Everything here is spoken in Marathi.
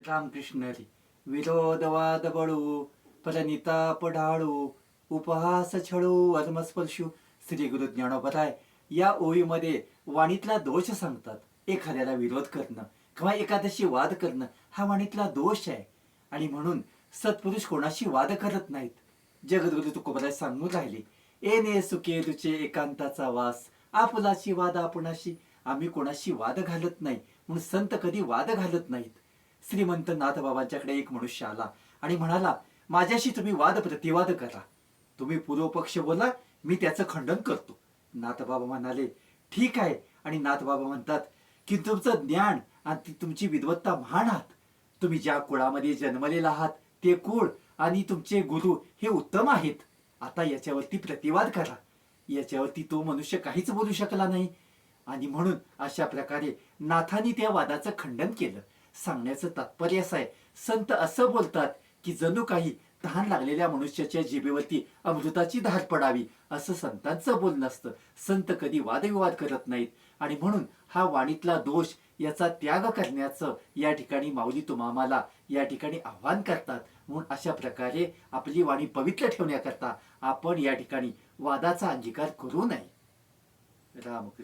रामकृष्ण हरी. विरोधवाद बळू परनिताप ढाळू उपहास छळू अधमस्पर्शू. श्री गुरु ज्ञानोबराय या ओळीमध्ये वाणीतला दोष सांगतात. एखाद्याला विरोध करणं किंवा एखाद्याशी वाद करणं हा वाणीतला दोष आहे. आणि म्हणून सत्पुरुष कोणाशी वाद करत नाहीत. जगद्गुरु तुकोबराय सांगून राहिले, एने सुखे रुचे एकांताचा वास, आपुलाची वाद आपणाशी. आम्ही कोणाशी वाद घालत नाही म्हणून संत कधी वाद घालत नाहीत. श्रीमंत नाथबाबांच्याकडे एक मनुष्य आला आणि म्हणाला, माझ्याशी तुम्ही वाद प्रतिवाद करा. तुम्ही पूर्वपक्ष बोला, मी त्याचं खंडन करतो. नाथबाबा म्हणाले, ठीक आहे. आणि नाथबाबा म्हणतात की तुमचं ज्ञान आणि तुमची विद्वत्ता महान आहात. तुम्ही ज्या कुळामध्ये जन्मलेला आहात ते कुळ आणि तुमचे गुरु हे उत्तम आहेत. आता याच्यावरती प्रतिवाद करा. याच्यावरती तो मनुष्य काहीच बोलू शकला नाही. आणि म्हणून अशा प्रकारे नाथांनी त्या वादाचं खंडन केलं. सांगण्याचं तात्पर्य असं आहे, संत असं बोलतात की जणू काही तहान लागलेल्या मनुष्याच्या जिभेवरती अमृताची धार पडावी असं संतांचं बोलणं असतं. संत कधी वादविवाद करत नाहीत. आणि म्हणून हा वाणीतला दोष याचा त्याग करण्याचं या ठिकाणी माऊली तुम्हाला या ठिकाणी आव्हान करतात. म्हणून अशा प्रकारे आपली वाणी पवित्र ठेवण्याकरता आपण या ठिकाणी वादाचा अंगीकार करू नये. रामकृष्ण.